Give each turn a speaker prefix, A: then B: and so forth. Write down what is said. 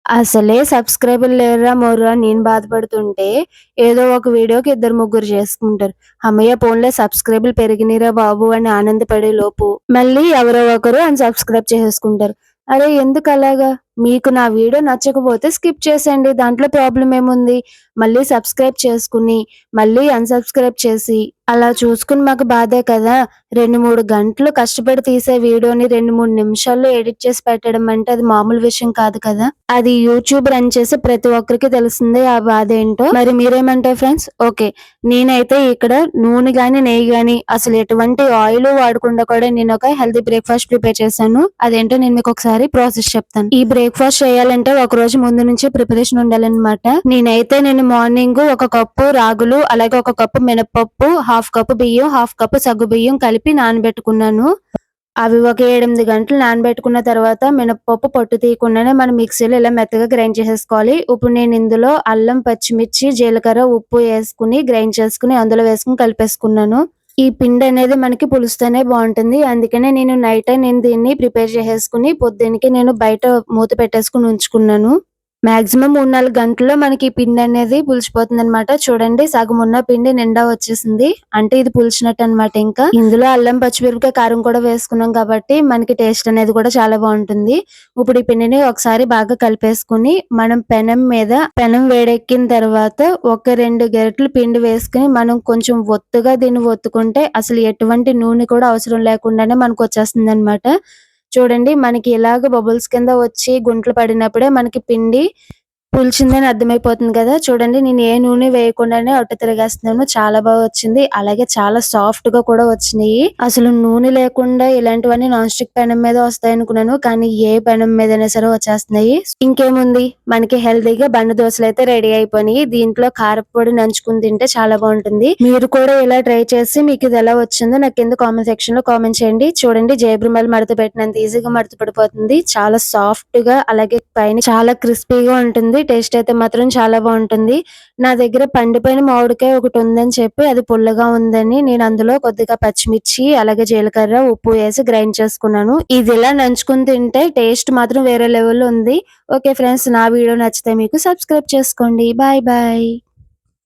A: అసలే సబ్స్క్రైబర్లు లేరురా మొర్రా నేను బాధపడుతుంటే, ఏదో ఒక వీడియోకి ఇద్దరు ముగ్గురు చేసుకుంటారు. హమ్మయ్య! పోన్లే సబ్స్క్రైబర్లు పెరిగినియిరా బాబు అని ఆనందపడే లోపు, మళ్ళీ ఎవరో ఒకరు అన్‌సబ్స్క్రైబ్ చేసేసుకుంటారు. అరే! ఎందుకలాగా? మీకు నా వీడియో నచ్చకపోతే స్కిప్ చేసేయండి. దాంట్లో ప్రాబ్లమ్ ఏముంది? మళ్ళీ సబ్స్క్రైబ్ చేసుకుని, మళ్ళీ అన్‌సబ్స్క్రైబ్ చేసి, అలా చూసుకుని మాకు బాధే కదా! 2, 3 గంటలు కష్టపడి తీసే వీడియోని 2, 3 నిమిషాల్లో ఎడిట్ చేసి పెట్టడం అంటే అది మామూలు విషయం కాదు కదా! అది యూట్యూబ్ రన్ చేసే ప్రతి ఒక్కరికి తెలిసిందే ఆ బాధేంటో. మరి మీరేమంటారు ఫ్రెండ్స్? ఓకే. నేనైతే ఇక్కడ నూనె గాని, నెయ్యి గాని అసలు ఎటువంటి ఆయిలు వాడకుండా కూడా నేనొక హెల్తీ బ్రేక్‌ఫాస్ట్ ప్రిపేర్ చేశాను. అదేంటో నేను మీకొకసారి ప్రాసెస్ చెప్తాను. ఈ బ్రేక్‌ఫాస్ట్ చేయాలంటే ఒకరోజు ముందు నుంచే ప్రిపరేషన్ ఉండాలనమాట. నేను మార్నింగు ఒక కప్పు రాగులు, అలాగే ఒక కప్పు మినపప్పు, హాఫ్ కప్పు బియ్యం, హాఫ్ కప్పు సగ్గుబియ్యం కలిపి నానబెట్టుకున్నాను. అవి ఒక 7, 8 గంటలు నానబెట్టుకున్న తర్వాత మినపప్పు పొట్టు తీయకుండానే మనం మిక్సీలో ఇలా మెత్తగా గ్రైండ్ చేసేసుకోవాలి. ఇప్పుడు నేను ఇందులో అల్లం, పచ్చిమిర్చి, జీలకర్ర, ఉప్పు యేసుకొని గ్రైండ్ చేసుకొని అందులో వేసుకొని కలిపేసుకున్నాను. ఈ పిండనేది మనకి పులుస్తేనే బావుంటుంది. అందుకనే నేను దీన్ని ప్రిపేర్ చేసేసుకొని పొద్దున్నకి నేను బయట మూత పెట్టేసుకొని ఉంచుకున్నాను. మాక్సిమం 3, 4 గంటల్లో మనకి ఈ పిండనేది పులిసిపోతుందనమాట. చూడండి సగం ఉన్న పిండి నిండా వచ్చేసింది. అంటే ఇది పులిచినట్టనమాట ఇంకా. ఇందులో అల్లం, పచ్చిమిరపకాయ, కారం కూడా వేసుకున్నాం కాబట్టి మనకి టేస్ట్ అనేది కూడా చాలా బావుంటుంది. ఇప్పుడు ఈ పిండిని ఒకసారి బాగా కలిపేసుకొని మనం పెనం వేడెక్కిన తర్వాత ఒక 2 గరిటెలు పిండి వేసుకొని మనం కొంచెం ఒత్తుగా దీన్ని ఒత్తుకుంటే అసలు ఎటువంటి నూనె కూడా అవసరం లేకుండానే మనకొచ్చేస్తుందనమాట. చూడండి మనకి ఇలాగ బబుల్స్ కింద వచ్చి గుంటలు పడినప్పుడే మనకి పిండి పులిచిందని అర్థమైపోతుంది కదా! చూడండి నేను ఏ నూనె వేయకుండానే అట్టు తిరిగేస్తున్నాను. చాలా వచ్చింది. అలాగే చాలా సాఫ్ట్‌గా కూడా వచ్చినియి. అసలు నూనె లేకుండా ఇలాంటివన్నీ నాన్ స్టిక్ పెనం మీద వస్తాయనుకున్నాను. కానీ ఏ పెనం మీదైనా సరే వచ్చేస్తున్నాయి. ఇంకేముంది మనకి హెల్తీగా బండ దోసలైతే రెడీ అయిపోయినియి. దీంట్లో కారప్పొడి నంచుకొని తింటే చాలా బావుంటుంది. మీరు కూడా ఇలా ట్రై చేసి మీకు ఇది ఎలా వచ్చిందో నాకు కింద కామెంట్ సెక్షన్‌లో కామెంట్ చేయండి. చూడండి జేబురుమాలు మడత పెట్టినంత ఈజీగా మడత పడిపోతుంది. చాలా సాఫ్ట్‌గా అలాగే పైన చాలా క్రిస్పీగా ఉంటుంది. టేస్ట్ అయితే మాత్రం చాలా బావుంటుంది. నా దగ్గర పండిపోయిన మామిడికాయ ఒకటుందని చెప్పి అది పుల్లగా ఉందని నేను అందులో కొద్దిగా పచ్చిమిర్చి, అలాగే జీలకర్ర, ఉప్పు వేసి గ్రైండ్ చేసుకున్నాను. ఇదిలా నంచుకొని తింటే టేస్ట్ మాత్రం వేరే లెవెల్‌లో ఉంది. ఓకే ఫ్రెండ్స్ నా వీడియో నచ్చితే మీకు సబ్స్క్రైబ్ చేసుకోండి. Bye bye.